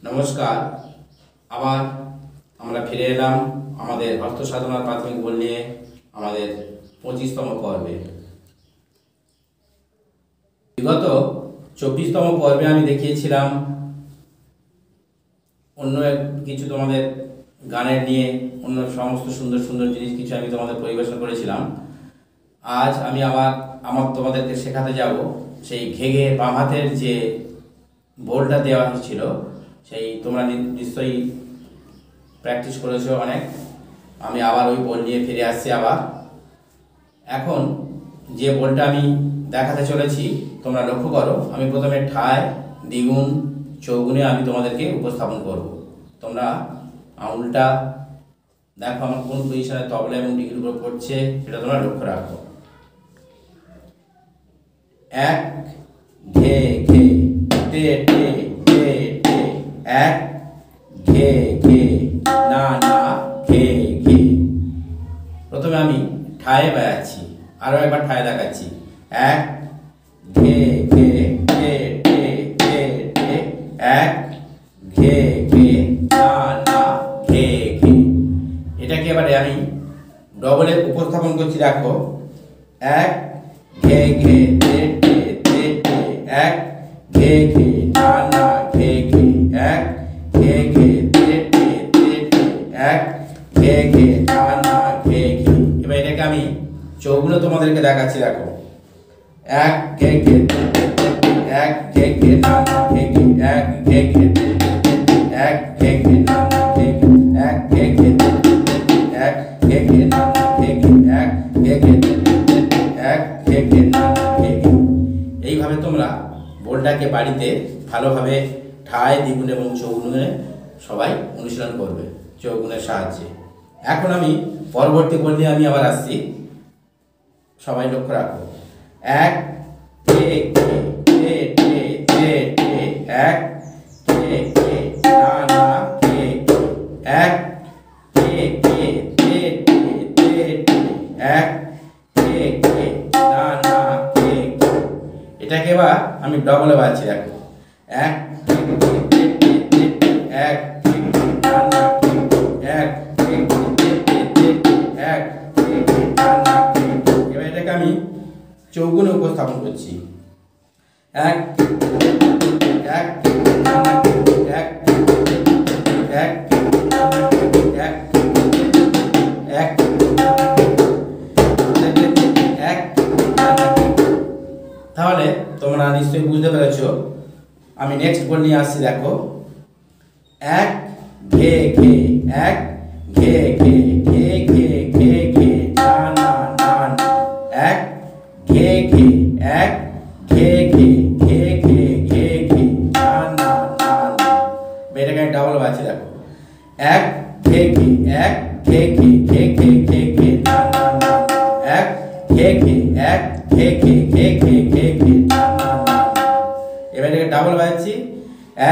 নমস্কার। আবার আমরা ফিরে এলাম আমাদের হস্ত সাধনার প্রাথমিক বই নিয়ে আমাদের 25তম পর্বে। বিগত 24তম পর্বে আমি দেখিয়েছিলাম অন্য কিছু তোমাদের গানের নিয়ে অন্য সমস্ত সুন্দর সুন্দর জিনিস কিছু আমি তোমাদের পরিবেশন করেছিলাম। আজ আমি আমার তোমাদেরকে শেখাতে যাব সেই ঘেঘে বাম হাতের যে বোলটা দেওয়া হয়েছিল, সেই তোমরা নিশ্চয়ই প্র্যাকটিস করেছো অনেক। আমি আবার ওই বোল নিয়ে ফিরে আসছি। আবার এখন যে বোলটা আমি দেখাতে চলেছি তোমরা লক্ষ্য করো। আমি প্রথমে ঠায়, দ্বিগুণ, চৌগুণে আমি তোমাদেরকে উপস্থাপন করব। তোমরা আঙুলটা দেখো আমার কোন পজিশনে তবলা এবং ডিগির উপর পড়ছে সেটা তোমরা লক্ষ্য রাখো। এক ঘে ঘে টে টে টে টে, এক ঘে ঘে না না ঘে ঘে। প্রথমে আমি ঠায়ে বাজাচ্ছি, আরো একবার ঠায়ে দেখাচ্ছি। এক ঘে ঘে টে টে টে টে, এক ঘে ঘে না না ঘে ঘে। এটাকে এবারে আমি ডবলে উপস্থাপন করছি। দেখো, এক ঘে ঘে টে টে টে টে, এক ঘে ঘে না না ঘে ঘে, এক ঘে ঘে টে টে টে টে, এক ঘে ঘে না না ঘে ঘে। এবার এটাকে আমি চৌগুলো তোমাদেরকে দেখাচ্ছি। দেখো, এক ঘে ঘে টে টে টে টে, এক ঘে ঘে না না ঘে ঘে, এক ঘে ঘে টে টে টে টে, এক ঘে ঘে না না ঘে ঘে, এক ঘে ঘে টে টে টে টে, এক ঘে ঘে না না ঘে ঘে, এক ঘে ঘে টে টে টে টে, এক ঘে ঘে না না ঘে ঘে। এইভাবে তোমরা বোলটাকে বাড়িতে ভালোভাবে ঠায়, দ্বিগুণ এবং চৌগুণে সবাই অনুশীলন করবে চৌগুণের সাহায্যে। এখন আমি পরবর্তী বোল নিয়ে আমি আবার আসছি, সবাই লক্ষ্য রাখো। এক ঘে ঘে টে টে টে টে, এক ঘে ঘে না না ঘে ঘে, এক ঘে ঘে টে টে টে টে, এক ঘে ঘে না না ঘে ঘে। এটাকে এবার আমি ডবলে বাজছি। দেখো, এক ঘে ঘে টে টে টে টে, এক ঘে ঘে না না ঘে ঘে, এক ঘে ঘে টে টে টে টে, এক ঘে ঘে না না ঘে ঘে। এবার এটাকে আমি চৌগুণে উপস্থাপন করছি। এক এক না না ঘে ঘে, এক এক না না ঘে ঘে, এক এক না না ঘে ঘে, এক না না ঘে ঘে। তাহলে তোমরা নিশ্চয়ই বুঝতে পেরেছো। আমি নেক্সট বোল নিয়ে আসছি। দেখো, এক ঘে ঘে, এক ঘে ঘে ঘে ঘে ঘে ঘে না না না না, এক ঘে ঘে, এক ঘে ঘে ঘে ঘে ঘে ঘে না না না না। এটাকে ডাবল বাজছে। দেখো, এক ঘে ঘে, এক ঘে ঘে ঘে ঘে ঘে ঘে না না না, এক ঘে ঘে, এক ঘে ঘে ঘে ঘে ঘে ঘে না না না। এবার এটাকে ডাবল বাজাচ্ছি।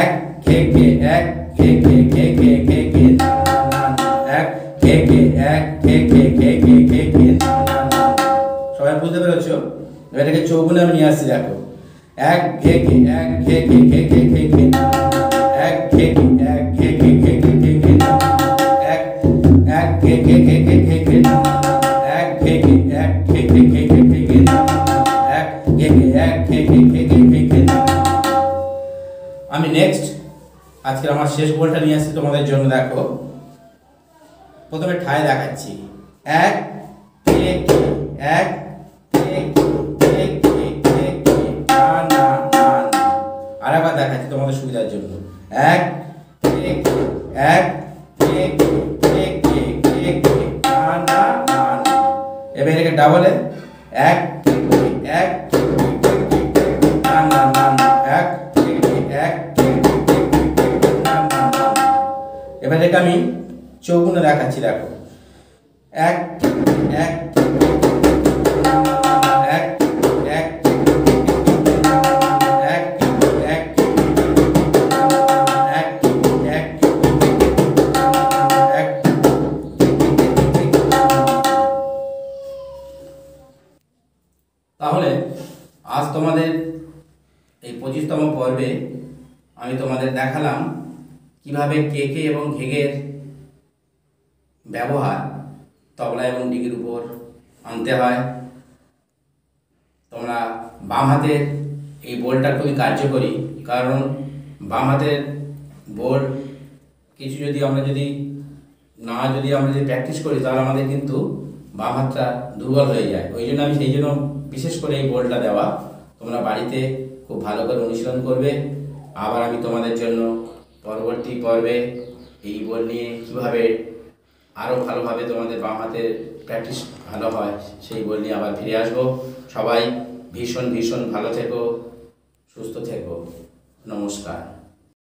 এক ঘে ঘে, এক ঘে ঘে ঘে ঘে ঘে ঘে না না না, এক ঘে ঘে, এক ঘে ঘে ঘে ঘে ঘে ঘে না না না। সবাই বুঝতে পেরেছো? এটাকে চৌগুণে আমি নিয়ে আসছি। দেখো, এক ঘে ঘে, এক ঘে ঘে ঘে ঘে ঘে ঘে না না না, এক ঘে ঘে, এক ঘে ঘে ঘে ঘে ঘে ঘে না না না, এক এক ঘে ঘে ঘে ঘে ঘে ঘে না না না, এক ঘে ঘে, এক ঘে ঘে ঘে ঘে ঘে ঘে না না না, এক ঘে ঘে, এক ঘে ঘে ঘে ঘে ঘে ঘে না না না। আমি নেক্সট আজকে আমার শেষ বোলটা নিয়ে আসছি তোমাদের জন্য। দেখো, প্রথমে ঠায় দেখাচ্ছি। এক ঘে ঘে, এক ঘে ঘে ঘে ঘে ঘে না না না না। আরেকবার দেখাচ্ছি তোমাদের সুবিধার জন্য। এক ঘে ঘে, এক ঘে ঘে ঘে ঘে ঘে ঘে না না না না। এবার এটাকে ডাবলে, এক ঘে ঘে, এক ঘে ঘে ঘে ঘে ঘে না না না না, এক ঘে ঘে, এক ঘে ঘে ঘে ঘে ঘে ঘে না না না না। এবার এটাকে আমি চৌগুণে দেখাচ্ছি। দেখো, এক এক না না না না, এক এক না না না না, এক এক না না না না, এক এক না না না না, এক। তাহলে আজ তোমাদের এই 25তম পর্বে আমি তোমাদের দেখালাম কিভাবে কে কে এবং ঘেঘের ব্যবহার তবলা এবং ডিগির উপর আনতে হয়। তোমরা বাম হাতের এই বোলটা খুবই কার্যকরী, কারণ বাম হাতের বোল কিছু যদি আমরা যদি প্র্যাকটিস করি তাহলে আমাদের কিন্তু বাম হাতটা দুর্বল হয়ে যায়। ওই জন্য আমি সেই জন্য বিশেষ করে এই বোলটা দেওয়া। তোমরা বাড়িতে খুব ভালো করে অনুশীলন করবে। আবার আমি তোমাদের জন্য পরবর্তী পর্বে এই বোল নিয়ে কীভাবে আরও ভালোভাবে তোমাদের বাম হাতের প্র্যাকটিস ভালো হয় সেই বোল নিয়ে আবার ফিরে আসবো। সবাই ভীষণ ভীষণ ভালো থেকো, সুস্থ থেকো। নমস্কার।